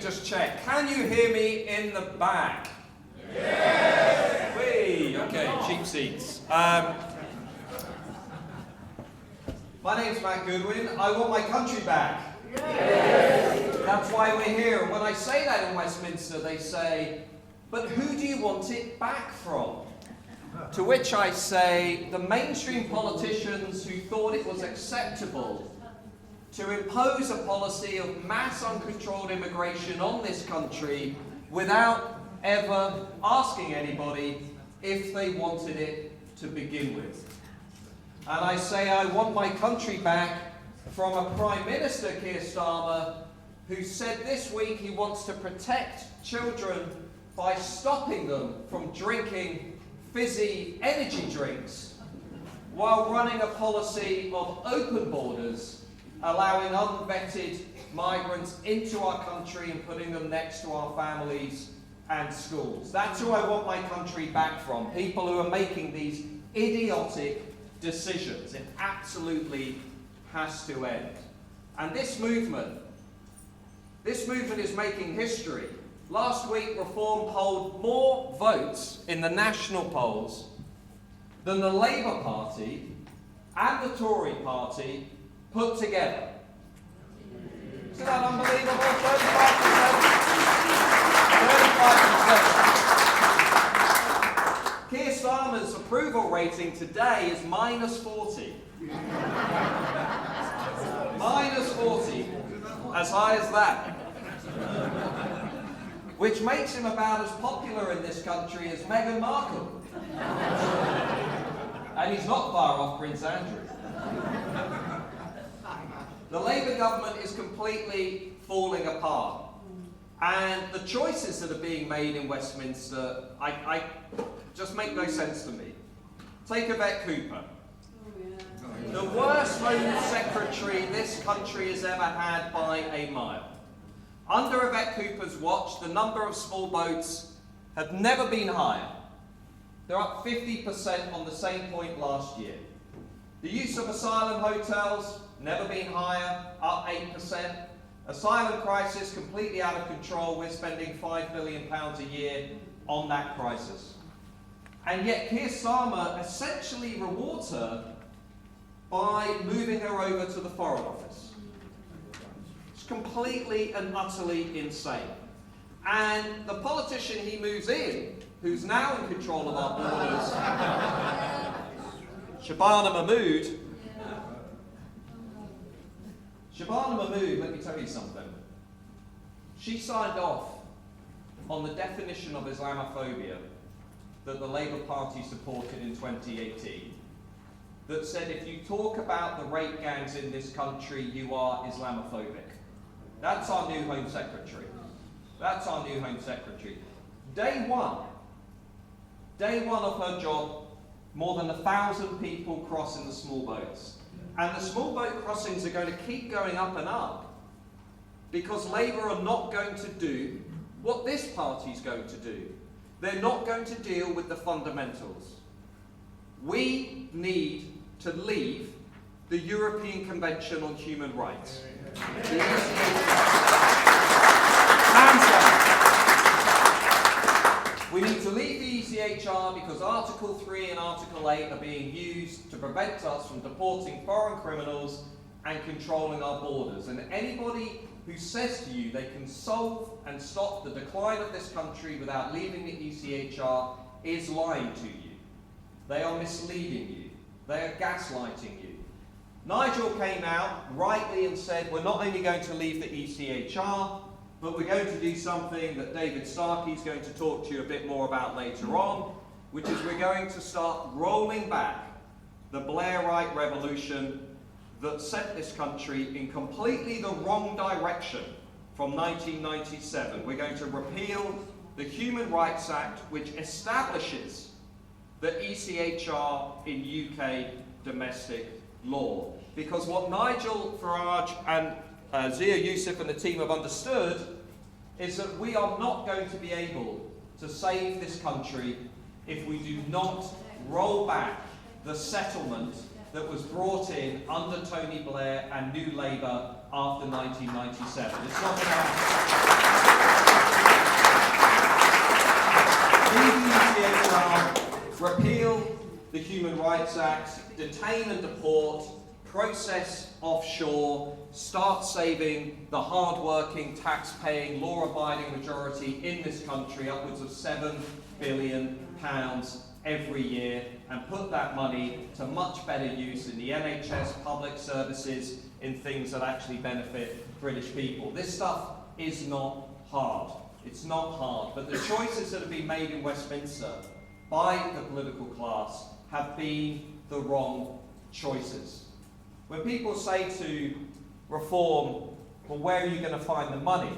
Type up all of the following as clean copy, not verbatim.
just check. Can you hear me in the back? Yes! Whee! Okay, cheap seats. My name's Matt Goodwin. I want my country back. Yes! That's why we're here. And when I say that in Westminster, they say, but who do you want it back from? To which I say, the mainstream politicians who thought it was acceptable to impose a policy of mass uncontrolled immigration on this country without ever asking anybody if they wanted it to begin with. And I say I want my country back from a Prime Minister, Keir Starmer, who said this week he wants to protect children by stopping them from drinking fizzy energy drinks while running a policy of open borders, allowing unvetted migrants into our country and putting them next to our families and schools. That's who I want my country back from. People who are making these idiotic decisions. It absolutely has to end. And this movement is making history. Last week, Reform polled more votes in the national polls than the Labour Party and the Tory Party put together. Isn't that unbelievable? 35%. Keir Starmer's approval rating today is -40. -40. As high as that. Which makes him about as popular in this country as Meghan Markle. And he's not far off Prince Andrew. The Labour government is completely falling apart. And the choices that are being made in Westminster, I just make no sense to me. Take Yvette Cooper. The worst Home Secretary this country has ever had by a mile. Under Yvette Cooper's watch, the number of small boats have never been higher. They're up 50% on the same point last year. The use of asylum hotels, never been higher, up 8%. Asylum crisis, completely out of control. We're spending £5 billion a year on that crisis. And yet Keir Starmer essentially rewards her by moving her over to the Foreign Office. It's completely and utterly insane. And the politician he moves in, who's now in control of our borders, Shabana Mahmood, let me tell you something. She signed off on the definition of Islamophobia that the Labour Party supported in 2018, that said if you talk about the rape gangs in this country, you are Islamophobic. That's our new Home Secretary. That's our new Home Secretary. Day one of her job, more than 1,000 people crossing the small boats. And the small boat crossings are going to keep going up and up because Labour are not going to do what this party's going to do. They're not going to deal with the fundamentals. We need to leave the European Convention on Human Rights. Hands down. We need to leave the ECHR because Article 3 and Article 8 are being used to prevent us from deporting foreign criminals and controlling our borders. And anybody who says to you they can solve and stop the decline of this country without leaving the ECHR is lying to you. They are misleading you. They are gaslighting you. Nigel came out rightly and said we're not only going to leave the ECHR, but we're going to do something that David Starkey is going to talk to you a bit more about later on, which is we're going to start rolling back the Blairite revolution that sent this country in completely the wrong direction from 1997. We're going to repeal the Human Rights Act, which establishes the ECHR in UK domestic law. Because what Nigel Farage and Zia Youssef and the team have understood is that we are not going to be able to save this country if we do not roll back the settlement that was brought in under Tony Blair and New Labour after 1997. It's not going to happen. repeal the Human Rights Act, detain and deport, process offshore, start saving the hard-working, tax-paying, law-abiding majority in this country upwards of £7 billion every year, and put that money to much better use in the NHS, public services, in things that actually benefit British people. This stuff is not hard. It's not hard, but the choices that have been made in Westminster by the political class have been the wrong choices. When people say to reform, well, where are you going to find the money?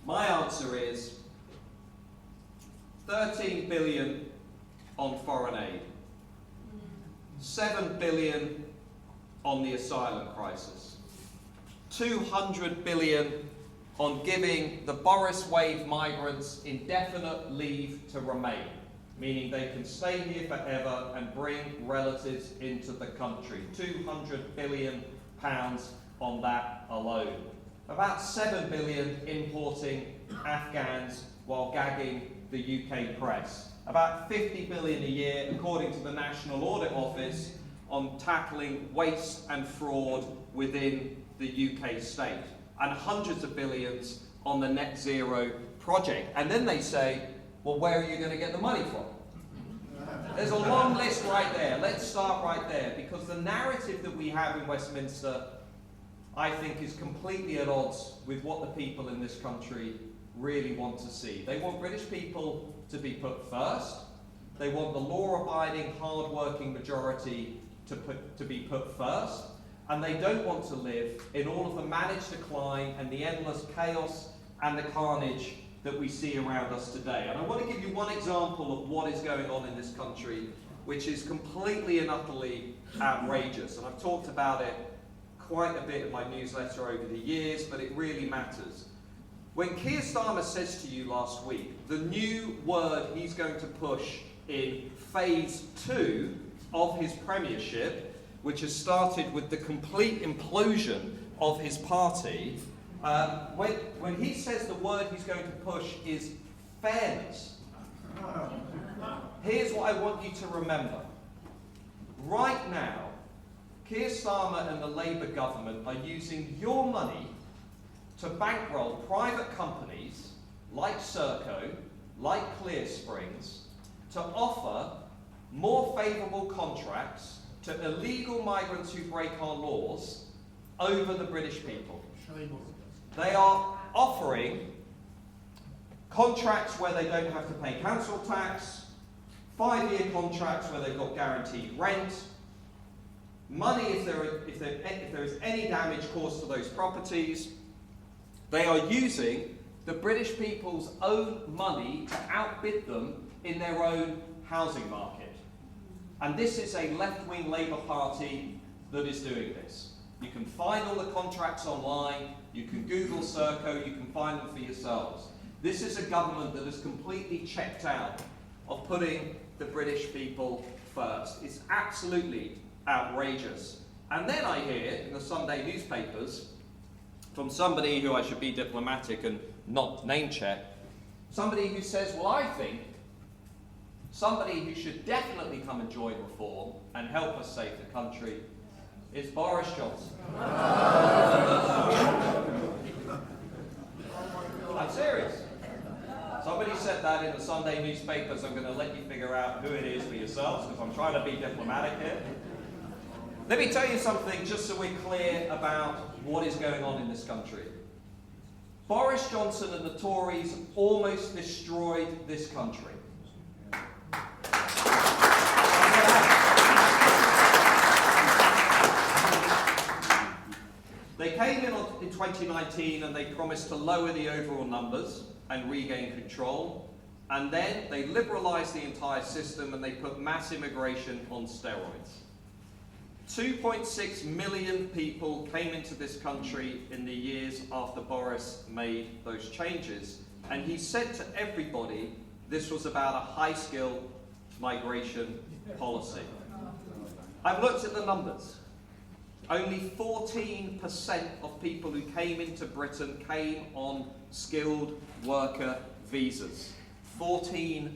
My answer is 13 billion on foreign aid, 7 billion on the asylum crisis, 200 billion on giving the Boris wave migrants indefinite leave to remain, meaning they can stay here forever and bring relatives into the country. £200 billion on that alone. About 7 billion importing Afghans while gagging the UK press. About 50 billion a year, according to the National Audit Office, on tackling waste and fraud within the UK state. And hundreds of billions on the net zero project. And then they say, well, where are you going to get the money from? There's a long list right there. Let's start right there, because the narrative that we have in Westminster, I think, is completely at odds with what the people in this country really want to see. They want British people to be put first. They want the law-abiding, hard-working majority to be put first. And they don't want to live in all of the managed decline and the endless chaos and the carnage that we see around us today. And I want to give you one example of what is going on in this country, which is completely and utterly outrageous. And I've talked about it quite a bit in my newsletter over the years, but it really matters. When Keir Starmer says to you last week, the new word he's going to push in phase 2 of his premiership, which has started with the complete implosion of his party, when he says the word he's going to push is fairness, here's what I want you to remember. Right now, Keir Starmer and the Labour government are using your money to bankroll private companies like Serco, like Clear Springs, to offer more favourable contracts to illegal migrants who break our laws over the British people. They are offering contracts where they don't have to pay council tax, 5-year contracts where they've got guaranteed rent, money if there is any damage caused to those properties. They are using the British people's own money to outbid them in their own housing market. And this is a left-wing Labour Party that is doing this. You can find all the contracts online, you can Google Serco, you can find them for yourselves. This is a government that has completely checked out of putting the British people first. It's absolutely outrageous. And then I hear in the Sunday newspapers from somebody who I should be diplomatic and not name check, somebody who says, well, I think somebody who should definitely come and join reform and help us save the country is Boris Johnson. I'm serious. Somebody said that in the Sunday newspapers. I'm going to let you figure out who it is for yourselves, because I'm trying to be diplomatic here. Let me tell you something, just so we're clear about what is going on in this country. Boris Johnson and the Tories almost destroyed this country. They came in 2019 and they promised to lower the overall numbers and regain control, and then they liberalised the entire system and they put mass immigration on steroids. 2.6 million people came into this country in the years after Boris made those changes, and he said to everybody this was about a high-skill migration policy. I've looked at the numbers. Only 14% of people who came into Britain came on skilled worker visas. 14%.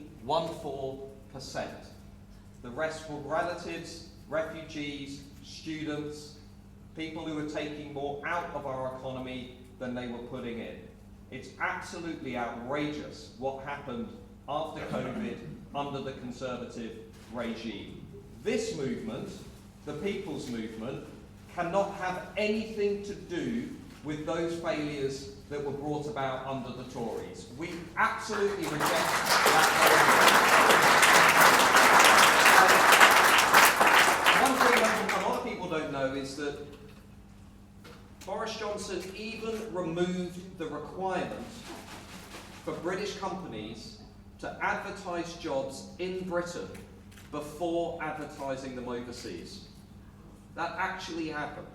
The rest were relatives, refugees, students, people who were taking more out of our economy than they were putting in. It's absolutely outrageous what happened after COVID under the Conservative regime. This movement, the People's Movement, cannot have anything to do with those failures that were brought about under the Tories. We absolutely reject that. One thing that a lot of people don't know is that Boris Johnson even removed the requirement for British companies to advertise jobs in Britain before advertising them overseas. That actually happened.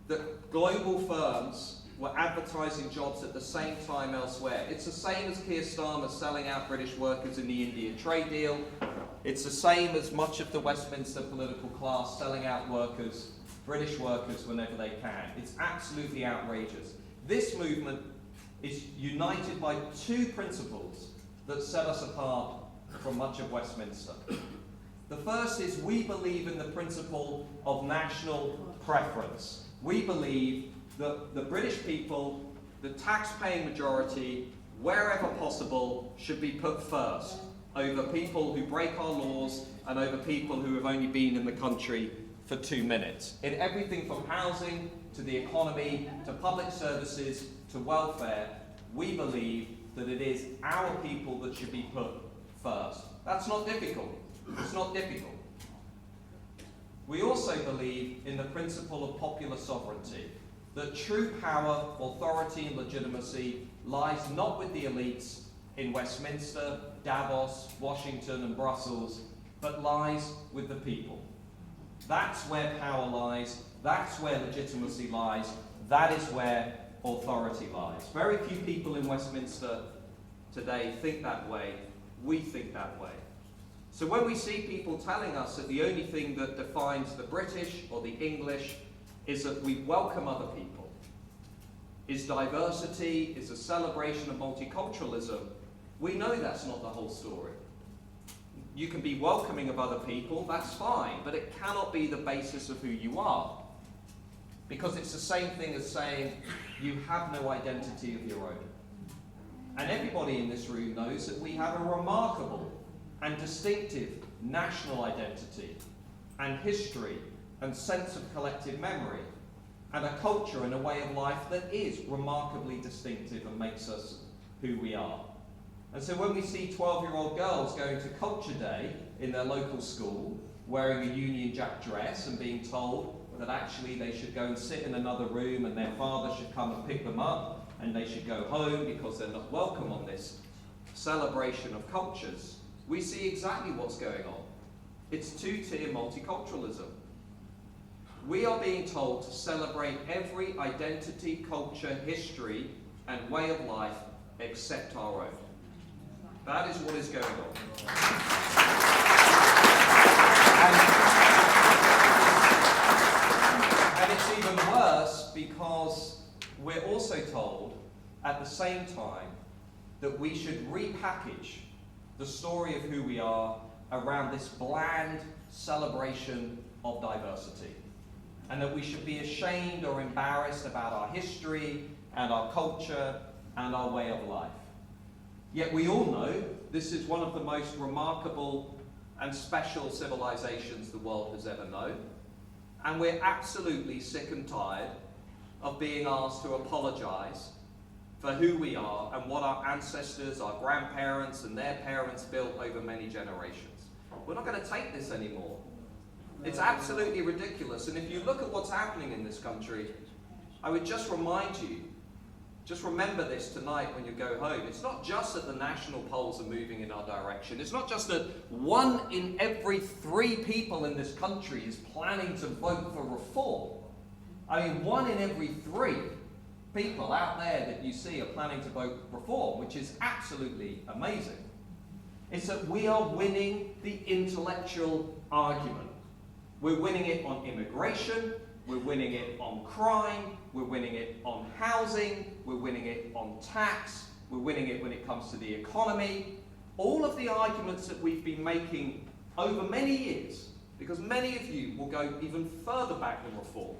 That global firms were advertising jobs at the same time elsewhere. It's the same as Keir Starmer selling out British workers in the India trade deal. It's the same as much of the Westminster political class selling out workers, British workers, whenever they can. It's absolutely outrageous. This movement is united by two principles that set us apart from much of Westminster. The first is we believe in the principle of national preference. We believe that the British people, the tax-paying majority, wherever possible, should be put first over people who break our laws and over people who have only been in the country for 2 minutes. In everything from housing to the economy to public services to welfare, we believe that it is our people that should be put first. That's not difficult. It's not difficult. We also believe in the principle of popular sovereignty, that true power, authority and legitimacy lies not with the elites in Westminster, Davos, Washington and Brussels, but lies with the people. That's where power lies, that's where legitimacy lies, that is where authority lies. Very few people in Westminster today think that way. We think that way. So when we see people telling us that the only thing that defines the British or the English is that we welcome other people, is diversity, is a celebration of multiculturalism, we know that's not the whole story. You can be welcoming of other people, that's fine, but it cannot be the basis of who you are. Because it's the same thing as saying you have no identity of your own. And everybody in this room knows that we have a remarkable and distinctive national identity and history and sense of collective memory and a culture and a way of life that is remarkably distinctive and makes us who we are. And so when we see 12-year-old girls going to Culture Day in their local school wearing a Union Jack dress and being told that actually they should go and sit in another room and their father should come and pick them up and they should go home because they're not welcome on this celebration of cultures, we see exactly what's going on. It's two-tier multiculturalism. We are being told to celebrate every identity, culture, history, and way of life except our own. That is what is going on. And it's even worse because we're also told at the same time that we should repackage the story of who we are around this bland celebration of diversity. And that we should be ashamed or embarrassed about our history and our culture and our way of life. Yet we all know this is one of the most remarkable and special civilizations the world has ever known. And we're absolutely sick and tired of being asked to apologize for who we are and what our ancestors, our grandparents and their parents built over many generations. We're not going to take this anymore. It's absolutely ridiculous. And if you look at what's happening in this country, I would just remind you, just remember this tonight when you go home. It's not just that the national polls are moving in our direction. It's not just that 1 in every 3 people in this country is planning to vote for reform. I mean, 1 in every 3 people out there that you see are planning to vote reform, which is absolutely amazing. It's that we are winning the intellectual argument. We're winning it on immigration, we're winning it on crime, we're winning it on housing, we're winning it on tax, we're winning it when it comes to the economy. all of the arguments that we've been making over many years, because many of you will go even further back than reform.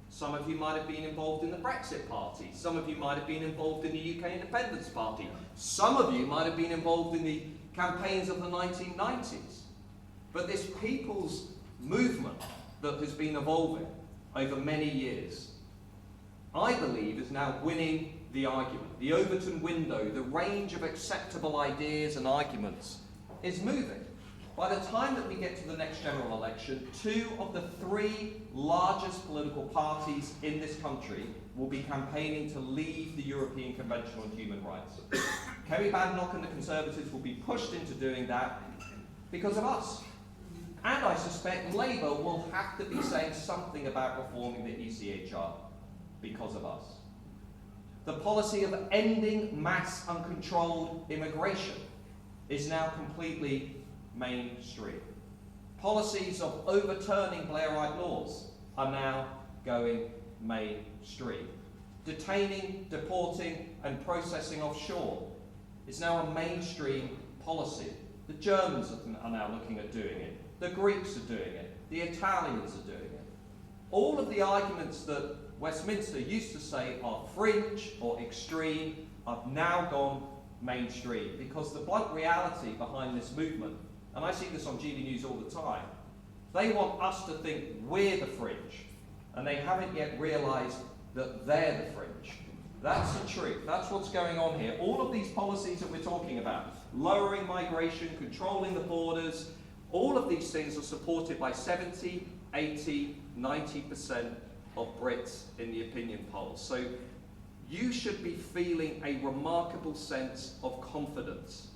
Some of you might have been involved in the Brexit Party. Some of you might have been involved in the UK Independence Party. Some of you might have been involved in the campaigns of the 1990s. But this people's movement that has been evolving over many years, I believe, is now winning the argument. The Overton window, the range of acceptable ideas and arguments is moving. By the time that we get to the next general election, 2 of the 3 largest political parties in this country will be campaigning to leave the European Convention on Human Rights. Kerry Badenoch and the Conservatives will be pushed into doing that because of us. And I suspect Labour will have to be saying something about reforming the ECHR because of us. The policy of ending mass uncontrolled immigration is now completely mainstream. Policies of overturning Blairite laws are now going mainstream. Detaining, deporting, and processing offshore is now a mainstream policy. The Germans are now looking at doing it. The Greeks are doing it. The Italians are doing it. All of the arguments that Westminster used to say are fringe or extreme have now gone mainstream, because the blunt reality behind this movement, and I see this on GB News all the time, they want us to think we're the fringe, and they haven't yet realised that they're the fringe. That's the truth. That's what's going on here. All of these policies that we're talking about, lowering migration, controlling the borders, all of these things are supported by 70, 80, 90% of Brits in the opinion polls. So you should be feeling a remarkable sense of confidence.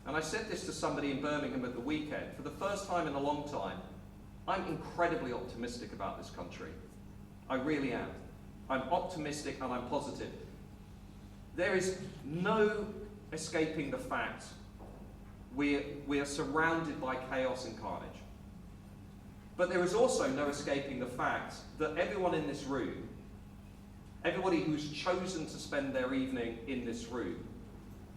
And I said this to somebody in Birmingham at the weekend. For the first time in a long time, I'm incredibly optimistic about this country. I really am. I'm optimistic and I'm positive. There is no escaping the fact we are surrounded by chaos and carnage. But there is also no escaping the fact that everyone in this room, everybody who's chosen to spend their evening in this room,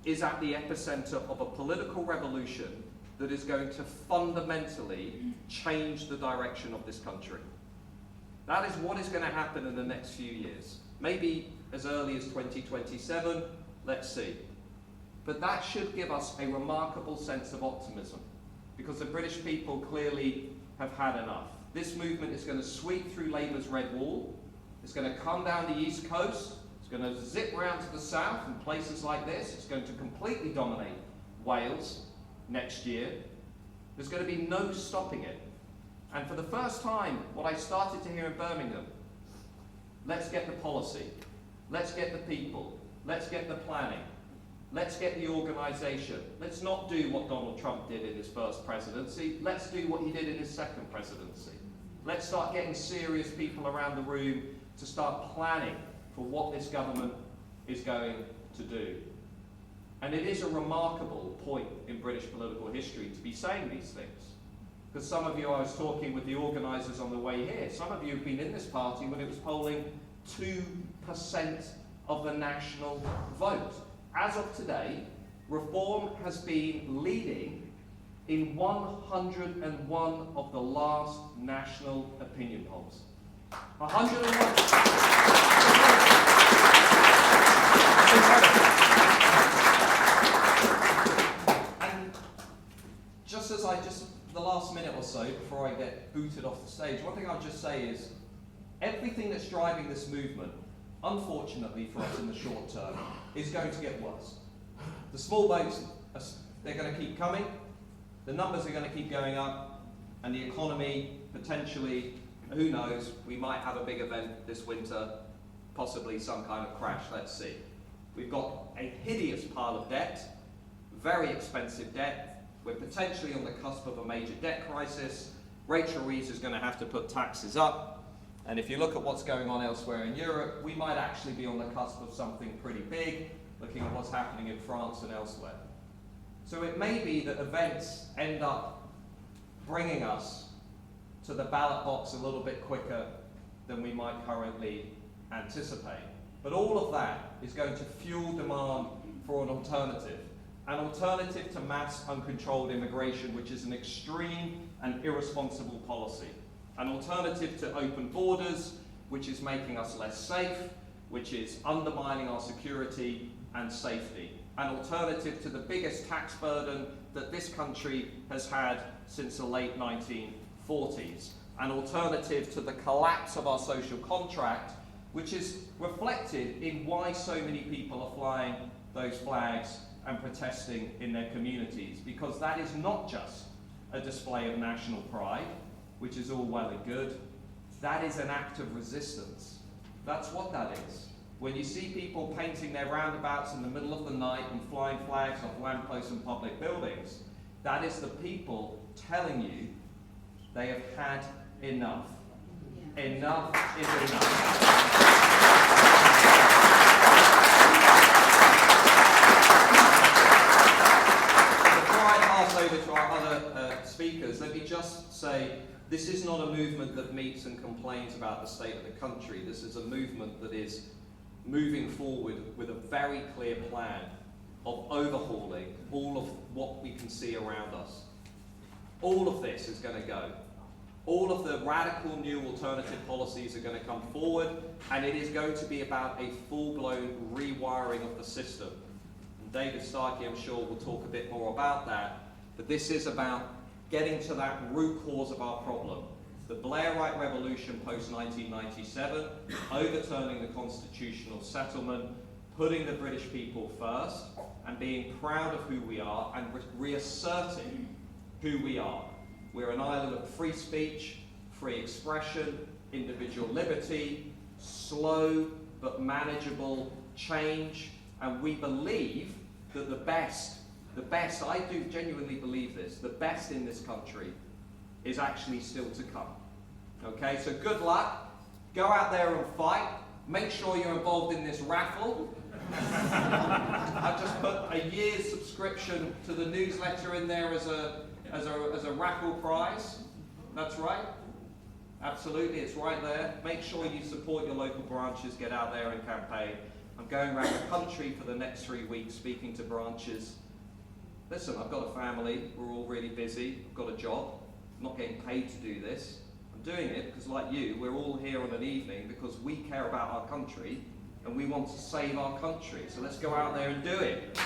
is at the epicenter of a political revolution that is going to fundamentally change the direction of this country. That is what is going to happen in the next few years. Maybe as early as 2027, let's see. But that should give us a remarkable sense of optimism, because the British people clearly have had enough. This movement is going to sweep through Labour's red wall. It's going to come down the east coast. It's going to zip round to the south in places like this. It's going to completely dominate Wales next year. There's going to be no stopping it. And for the first time, what I started to hear in Birmingham, let's get the policy, let's get the people, let's get the planning, let's get the organisation. Let's not do what Donald Trump did in his first presidency. Let's do what he did in his second presidency. Let's start getting serious people around the room to start planning for what this government is going to do. And it is a remarkable point in British political history to be saying these things. Because some of you, I was talking with the organisers on the way here, some of you have been in this party when it was polling 2% of the national vote. As of today, Reform has been leading in 101 of the last national opinion polls. 101. And just as the last minute or so, before I get booted off the stage, one thing I'll just say is, everything that's driving this movement, unfortunately for us in the short term, is going to get worse. The small boats, they're going to keep coming, the numbers are going to keep going up, and the economy, potentially, who knows, we might have a big event this winter, possibly some kind of crash, let's see. We've got a hideous pile of debt, very expensive debt. We're potentially on the cusp of a major debt crisis. Rachel Reeves is going to have to put taxes up. And if you look at what's going on elsewhere in Europe, we might actually be on the cusp of something pretty big, looking at what's happening in France and elsewhere. So it may be that events end up bringing us to the ballot box a little bit quicker than we might currently anticipate. But all of that is going to fuel demand for an alternative. an alternative to mass uncontrolled immigration, which is an extreme and irresponsible policy, an alternative to open borders, which is making us less safe, which is undermining our security and safety, an alternative to the biggest tax burden that this country has had since the late 1940s, an alternative to the collapse of our social contract, which is reflected in why so many people are flying those flags and protesting in their communities, because that is not just a display of national pride, which is all well and good. That is an act of resistance. That's what that is. When you see people painting their roundabouts in the middle of the night and flying flags off lampposts and public buildings, that is the people telling you they have had enough. Yeah. Enough is enough. Over to our other speakers, let me just say this is not a movement that meets and complains about the state of the country. This is a movement that is moving forward with a very clear plan of overhauling all of what we can see around us. All of this is going to go. All of the radical new alternative policies are going to come forward, and it is going to be about a full-blown rewiring of the system. And David Starkey, I'm sure, will talk a bit more about that. But this is about getting to that root cause of our problem. The Blairite revolution post-1997, overturning the constitutional settlement, putting the British people first, and being proud of who we are, and reasserting who we are. We're an island of free speech, free expression, individual liberty, slow but manageable change, and we believe that the best, I do genuinely believe this, the best in this country is actually still to come. Okay, so good luck. Go out there and fight. Make sure you're involved in this raffle. I've just put a year's subscription to the newsletter in there as a raffle prize. That's right. Absolutely, it's right there. Make sure you support your local branches. Get out there and campaign. I'm going around the country for the next 3 weeks speaking to branches. Listen, I've got a family, we're all really busy, I've got a job, I'm not getting paid to do this. I'm doing it because, like you, we're all here on an evening because we care about our country and we want to save our country. So let's go out there and do it.